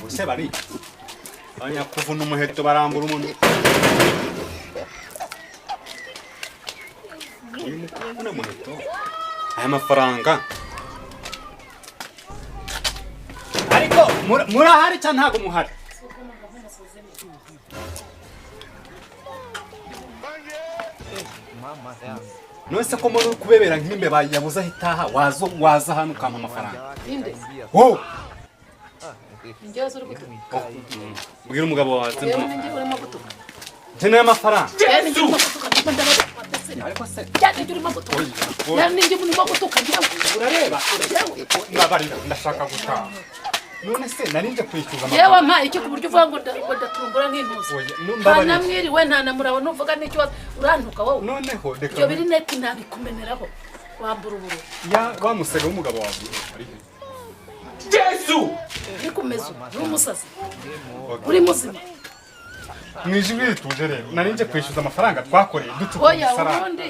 Bose bari abanyakuvuna umuheto barambura umuntu urimo umuheto aya mafaranga ariko murahari cyane ntago muhari nose ko muri kubebera nk'imbeba yabuze ahitaha waza hano ukampa amafaranga inde wowe ingezo uri gutuka mbwira umugabo wawe yewe ninge urimo gutuka nkeneye amafaranga yewe ninge urimo gutuka ariko se cyane urimo gutuka yewe ninge urimo gutuka ngira ngo urareba nabarira ndashaka gutaha none se narinje kwishyuza yewe mpa iki ku buryo uvuga ngo ndatumbura nk'intuzi nta namwiriwe nta namuraho nuvuga n'icyo urantuka wowe noneho reka ibyo biri neti nabikumeneraho wambura uburu ya wamusega w'umugabo wawe Yesu nikumeza uri umusazi uri muzima mwijwi rituje rero narinje kwishyuza amafaranga twakoreye ducukuye oya isara ubundi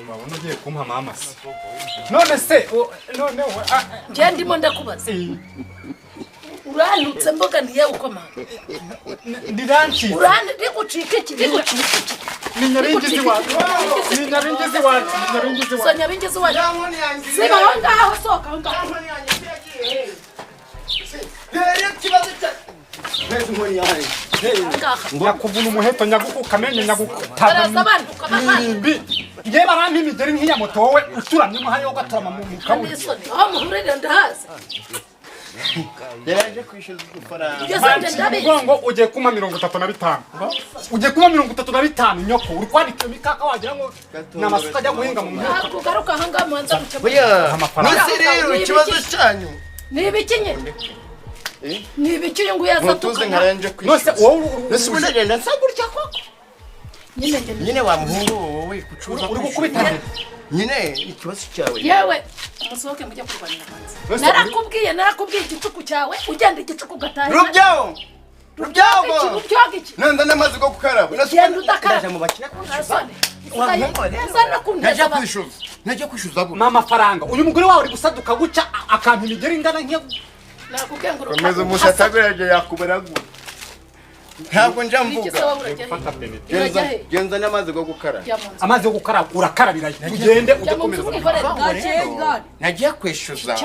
wabona ugiye kumpa mama se none se none njye ndimo ndakubaza urantutse mboga ntiye ukomanga ndiranci urane rigucike iki rigucike ni nyaringizi wacu ni nyaringizi wacu so nyabingizi wacu siba aho ngaho sohoka aho ngaho nyakuvuna umuheto nyagukamenye nyagukataimbi ngiye barampa imigeri nk'iya moto wowe uturamyemo hariho ugaturama mu kaburi aho muhurira ndahazi Yaje kwishyuza udufaranga. ngo ugiye kumpa 35 ugiye kumpa 35 nyoko uri kwandika imikaka wagira ngo namasuka ajya guhinga mu myaka kugaruka aha ngaha muhanza guca Oya nose rero ikibazo cyanyu nibikinye nibikinye ngo yaza tuze nkaranje nose kwishyuza wowe nose ndagenda nsagurya koko nyine nyine wa muhungu wowe kucuza uri gukubita nyine ikibazo cyawe yewe musohoke mujya kurwanira hanze narakubwiye igicuku cyawe ugenda igicuku gataha Rubyawo iki nanda namaze go gukaraba genda udakaraba ndaje mu bakina asone uzana kundaza najya kwishyuza abo n'amafaranga uyu mugore wawe uri gusaduka guca akampa imigeri ingana nk'iyo nakubwiye ngo komeza umusataguraje yakuberagu ntabwo njya mvuga genza namaze go gukaraba amazi yo gukaraba urakarabira ugende ujye komeza nagiye kwishyuza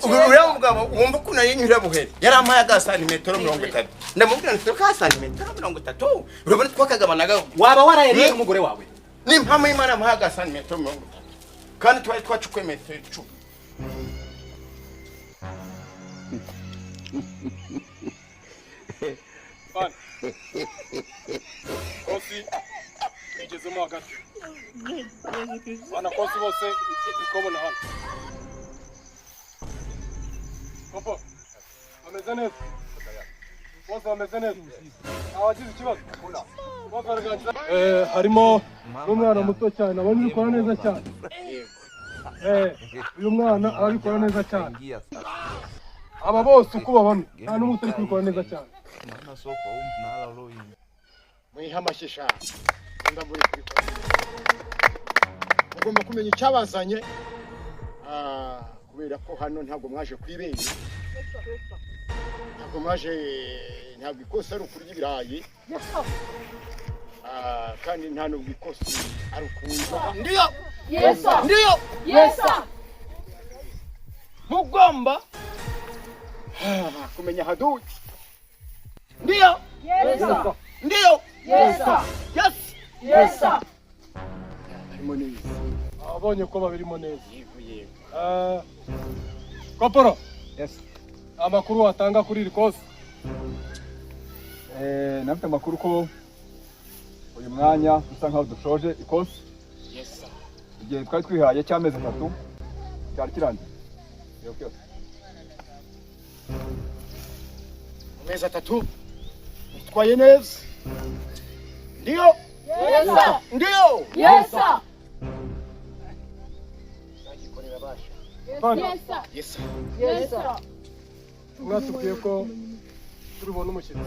ururabo bwabo wumva ko nayinyura buhere yarampaye agasantimetero 30 ndamubwira nti ka santimetero 30 urabona twakagabanaga waba warayeriye umugore wawe nimpamo imana mpaye agasantimetero 30 kandi twari twacukuye metero 10 Kosi igezemo hagati bana kosi bose ikobona hano papa ameze neza bose ameze neza abagize ikibazo harimo n'umwana muto cyane abona ubikora neza cyane uyu mwana arabikora neza cyane aba bose uko babona nta n'umwe utari kubikora neza cyane mwihamashisha ndamuri kubikora mugomba kumenya icyabazanye kubera ko hano ntabwo mwaje kwibera ntabwo ikosa ari ukurya ibirayi kandi nta nubwo ikosa ari ukumva ndiyo mugomba kumenya hadui ndiyo harimo neza abonye ko babirimo neza koporo amakuru watanga kuri iri kosi nafite amakuru ko uyu mwanya usa nkaho dushoje ikosi igihe twari twihaye cy'amezi 3 cyari kirangiye amezi 3 utwaye neza ndiyo agikorera basha mwatubwiye ko turi bubone umushyitsi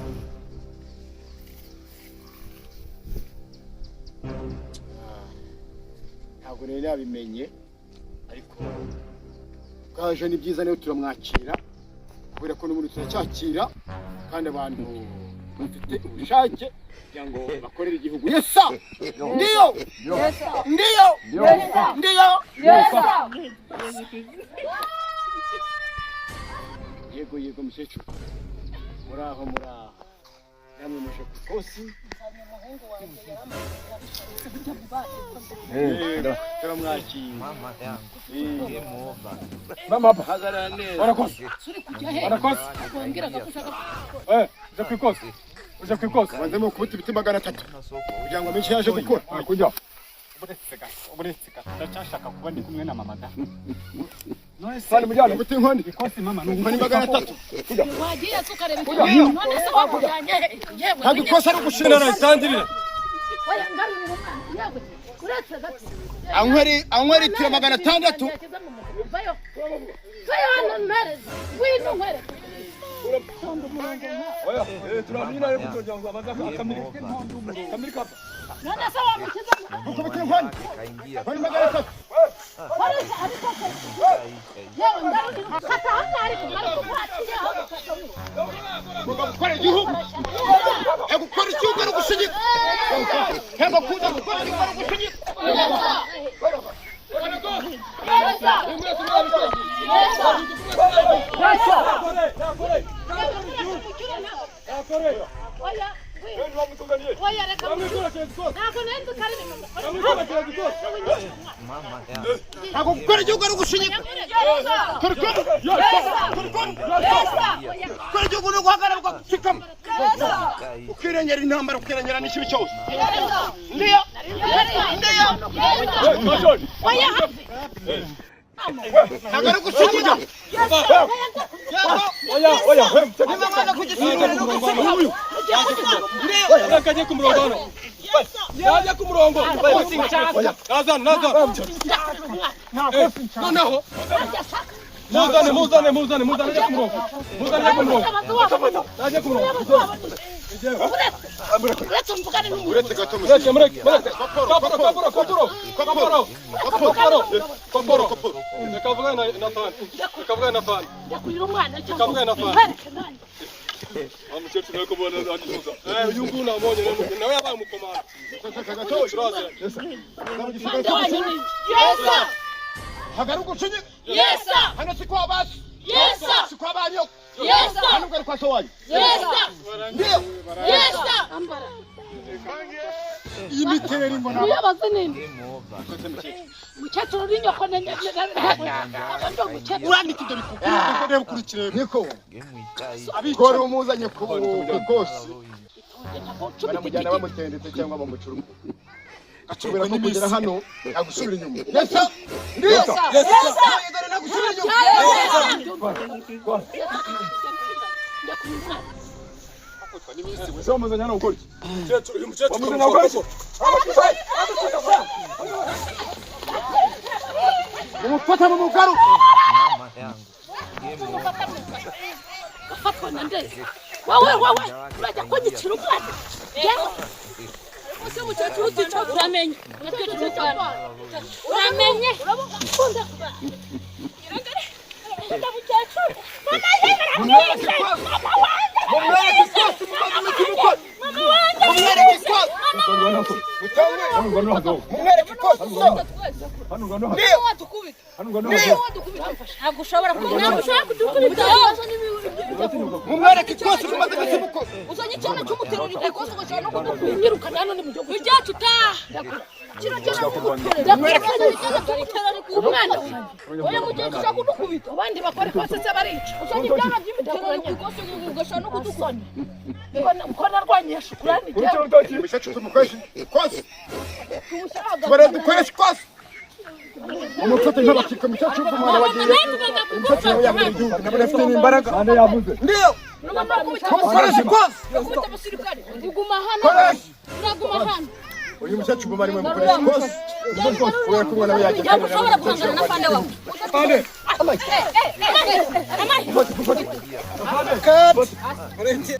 ntabwo rero yabimenye ariko bwaje ni byiza niyo turamwakira kubera ko n'ubundi turacyakira kandi abantu bafite ubushake kugira ngo bakorere igihugu. Yesa ndiyo ndiyo ndiyo yego mukecuru muraho namwe muje ku kosi. Turamwakira mama yangu mama hapa hagarara neza. warakoze uje kwikosa Banzemo kubita ibiti 300 kugira ngo amenye yaje gukora. kujya Uburetse gato ndacyashaka kuba ndi kumwe na mama da. sani mujyane Kubita inkoni Ikosi mama inkoni 300. wagiye tukareba icyo none se wakujyanye yewe Ntabwo ikosa ari ugushindana itangirire oya ngarurira umwana yewe uretse gato anyweri tiro 600. vayo hano mere wino mere oya turamina rero kugira ngo abaza akamilike kamilika none se wamukiza Kubita inkoni 300. yewe ngarurira kata hano ari kumara kukwakira Gukora igihugu gukora igihugu ari ugushigika hego kuza gukora igihugu ari ugushigika. oya reka ntabwo nenda ukareba Ntabwo gukora igihugu ari ugushigika. Gukora igihugu ni uguhagarara ugashikama ukirengera intambara ukirengera n'ikibi cyose. Ndiyo oya ntabwo ari ugushigika. oya Niba mwana kugisirikare ni ugushigika. Kaje ku murongo hano. Yaje ku murongo. Nazana. Noneho. Muzane aje ku murongo. Aje ku murongo. Uretse gato Koporo. Kavuga na fan. yakurira umwana Kavuga na fan. Amukecuru nako bona agisoza. Uyu nguyu nabonye nawe yabaye umukomanda. yesa hagari ugushigika. yesa Hano si kwa basi. yesa Si kwa banyo. yesa Hano ngari kwa sowanyu. yesa Ndiyo. yesa Iyi miteri mbona. uyabaze nini mukecuru uri nyoko Urandika ibyo bikubwira ko ukurikire niko. Abikora umuzanye ku kosi. Baramujyana bamutendetse cyangwa bamucuruma. Acubira ko kugera hano agusubira inyuma. Yesa. Ndiyo. Yesa. Nagusubira inyuma. Sio mzanya na ukoli. Uyu mukecuru Wamuzana ukoli. Umufata mu mugaru. Mama yangu. gafatwa na ndeze wowe urajya kunyicira umwana ese mukecuru uzica uramenye uramenye urabukunda abandi bakora kose se barica usanye ibyaha by'imiterere n'ubwose ugasha no kudusona ko narwanye shukurani Urutoki mishatu tumukoresha kose. Bare dukoresha kose. Umufata nk'abakika mishatu kumwana wagiye. Umufata yawe yambere igihugu nabone afite imbaraga. Ande yavuze. Ndiyo. Tumukoresha kose. uguma hano uraguma hano Uyu mishatu bari mu mukoresha kose. Wewe kumwana nawe yagiye. ushobora guhangana na fande wawe Pande.